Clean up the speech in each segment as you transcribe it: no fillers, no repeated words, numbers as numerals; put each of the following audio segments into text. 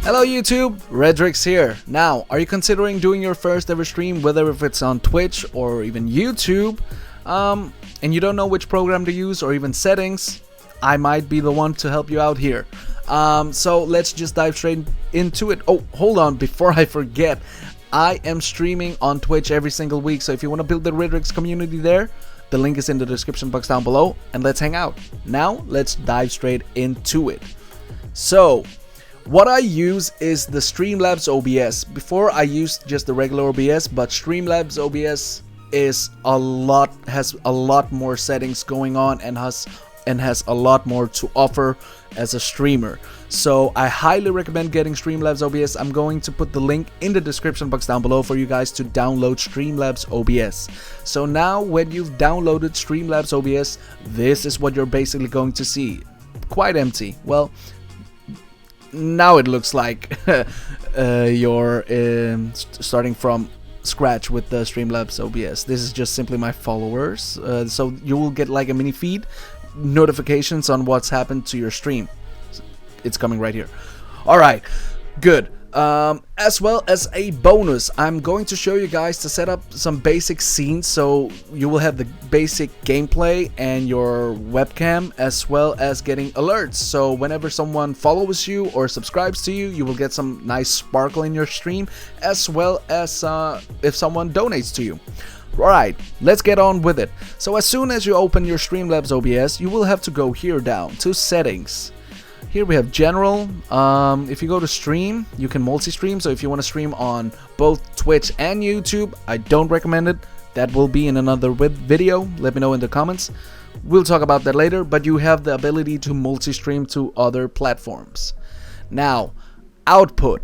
Hello YouTube, Redrix here. Now, are you considering doing your first ever stream, whether if it's on Twitch or even YouTube, and you don't know which program to use or even settings? I might be the one to help you out here. So let's just dive straight into it. Oh, hold on, before I forget, I am streaming on Twitch every single week, so if you want to build the Redrix community there, the link is in the description box down below, and let's hang out. Now, let's dive straight into it. So, what I use is the STREAMLABS OBS. Before I used just the regular OBS, but STREAMLABS OBS is has a lot more settings going on and has a lot more to offer as a streamer. So I highly recommend getting STREAMLABS OBS. I'm going to put the link in the description box down below for you guys to download STREAMLABS OBS. So now when you've downloaded STREAMLABS OBS, this is what you're basically going to see. Quite empty. Well, now it looks like you're starting from scratch with the STREAMLABS OBS. This is just simply my followers, so you will get like a mini feed, notifications on what's happened to your stream. It's coming right here. Alright, good. As well as a bonus, I'm going to show you guys to set up some basic scenes, so you will have the basic gameplay and your webcam, as well as getting alerts. So whenever someone follows you or subscribes to you, you will get some nice sparkle in your stream, as well as if someone donates to you. Alright, let's get on with it. So as soon as you open your STREAMLABS OBS, you will have to go here down to settings. Here we have general. If you go to stream, you can multi-stream. So if you want to stream on both Twitch and YouTube, I don't recommend it. That will be in another video. Let me know in the comments. We'll talk about that later. But you have the ability to multi-stream to other platforms. Now, output.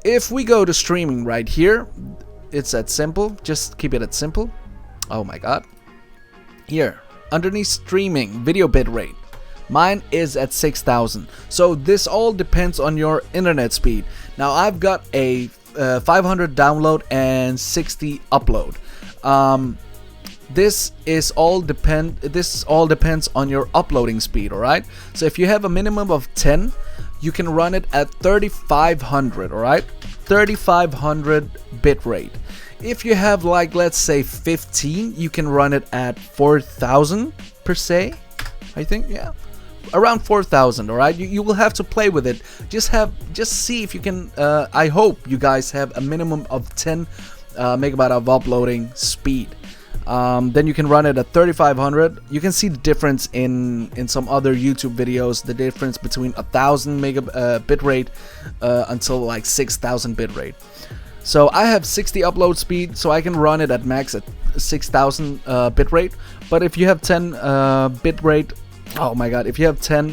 If we go to streaming right here, it's at simple. Just keep it at simple. Oh my god. Here, underneath streaming, video bitrate. Mine is at 6,000. So this all depends on your internet speed. Now I've got a 500 download and 60 upload. This all depends on your uploading speed, alright? So if you have a minimum of 10, you can run it at 3500, alright? 3500 bitrate. If you have, like, let's say 15, you can run it at 4000 per se, I think, yeah. Around 4,000, alright? You will have to play with it. Just see if you can. I hope you guys have a minimum of 10 megabyte of uploading speed. Then you can run it at 3500. You can see the difference in some other YouTube videos. The difference between 1000 bitrate until like 6,000 bitrate. So I have 60 upload speed, so I can run it at max at 6,000 bitrate. But if you have 10 bitrate. Oh my god, if you have 10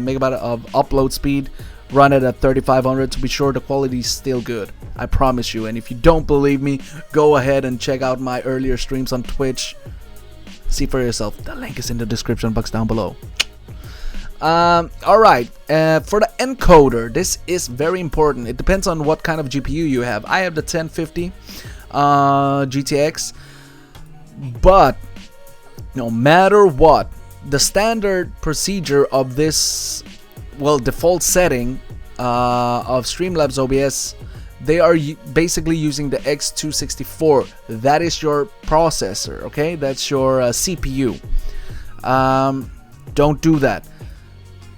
megabyte of upload speed, run it at 3500 to be sure the quality is still good. I promise you. And if you don't believe me, go ahead and check out my earlier streams on Twitch. See for yourself. The link is in the description box down below. Alright, for the encoder, this is very important. It depends on what kind of GPU you have. I have the 1050 GTX, but no matter what, the standard procedure of this, well, default setting of STREAMLABS OBS, they are basically using the X264. That is your processor, okay? That's your CPU. Don't do that.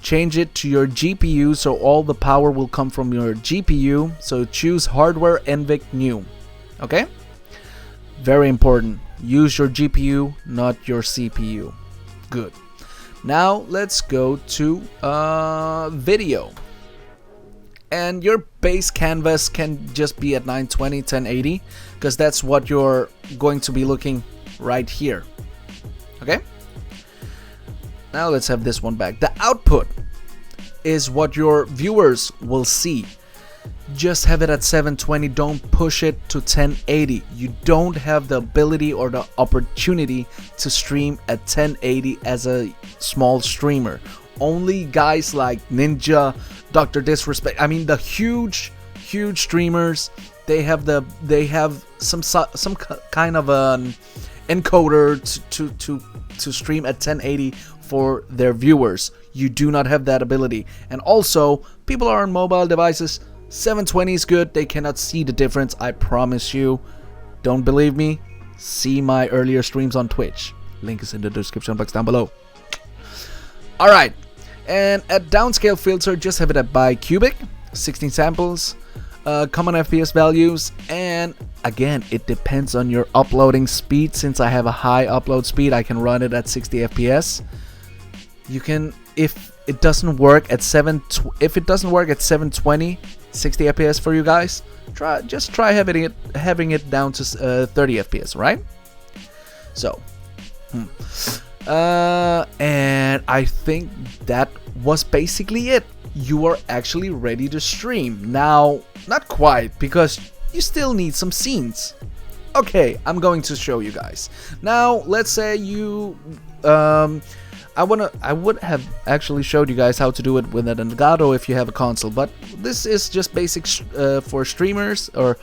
Change it to your GPU, so all the power will come from your GPU. So choose hardware NVIC new, okay? Very important. Use your GPU, not your CPU. Good. Now let's go to video, and your base canvas can just be at 920 1080 because that's what you're going to be looking right here. Okay, now let's have this one back. The output is what your viewers will see. Just have it at 720. Don't push it to 1080. You don't have the ability or the opportunity to stream at 1080 as a small streamer. Only guys like Ninja, Dr. Disrespect, I mean the huge streamers, they have some kind of an encoder to stream at 1080 for their viewers. You do not have that ability. And also, people are on mobile devices. 720 is good. They cannot see the difference, I promise you. Don't believe me? See my earlier streams on Twitch. Link is in the description box down below. Alright, and at Downscale Filter, just have it at by cubic, 16 samples, common FPS values, and again, it depends on your uploading speed. Since I have a high upload speed, I can run it at 60 FPS. You can, if it doesn't work at 720, 60 FPS for you guys, just try having it down to 30 FPS, right? So, and I think that was basically it. You are actually ready to stream. Now, not quite, because you still need some scenes. Okay, I'm going to show you guys. Now, let's say you, I would have actually showed you guys how to do it with an Encoder if you have a console, but this is just basic for streamers, or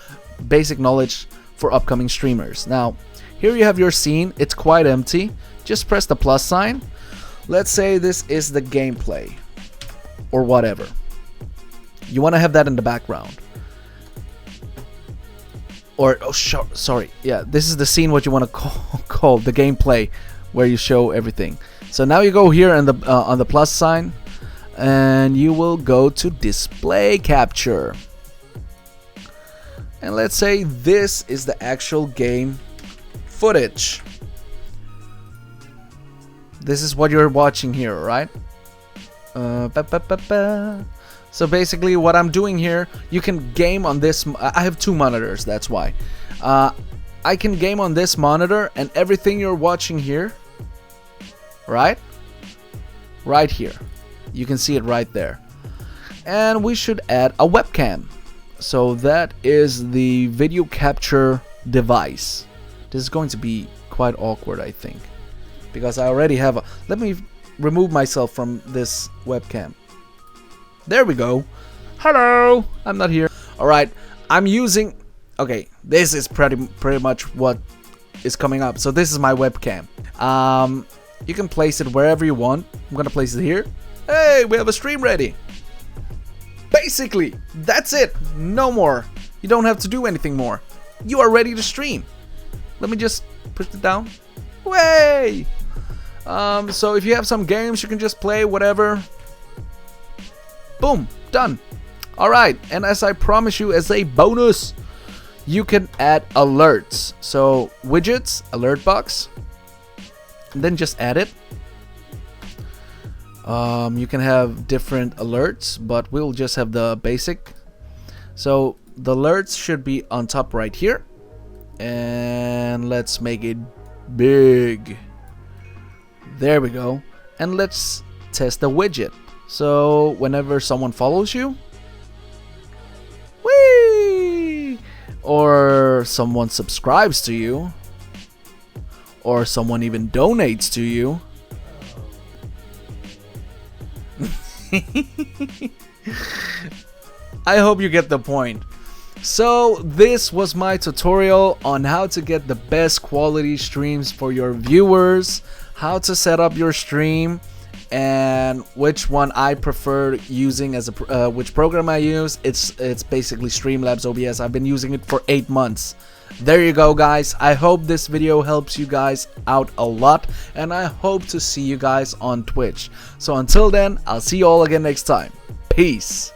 basic knowledge for upcoming streamers. Now, here you have your scene. It's quite empty. Just press the plus sign. Let's say this is the gameplay or whatever. You want to have that in the background. Or, oh, sorry. Yeah, this is the scene what you want to call the gameplay, where you show everything. So now you go here on the plus sign, and you will go to display capture. And let's say this is the actual game footage. This is what you're watching here, right? So basically what I'm doing here, you can game on this. I have two monitors, that's why. I can game on this monitor, and everything you're watching here, right here, you can see it right there. And we should add a webcam. So that is the video capture device. This is going to be quite awkward, I think, because I already have a, let me remove myself from this webcam. There we go. Hello, I'm not here. All right, I'm using, okay, this is pretty much what is coming up. So this is my webcam. You can place it wherever you want. I'm gonna place it here. Hey, we have a stream ready. Basically, that's it. No more. You don't have to do anything more. You are ready to stream. Let me just push it down. Way. So if you have some games, you can just play whatever. Boom, done. All right, and as I promise you, as a bonus, you can add alerts. So widgets, alert box, and then just add it. You can have different alerts, but we'll just have the basic. So the alerts should be on top right here, and let's make it big. There we go. And let's test the widget. So whenever someone follows you, whee, or someone subscribes to you, or someone even donates to you, I hope you get the point. So this was my tutorial on how to get the best quality streams for your viewers, how to set up your stream, and which one I prefer using as a which program I use. It's basically STREAMLABS OBS. I've been using it for 8 months. There you go, guys. I hope this video helps you guys out a lot, and I hope to see you guys on Twitch. So until then, I'll see you all again next time. Peace.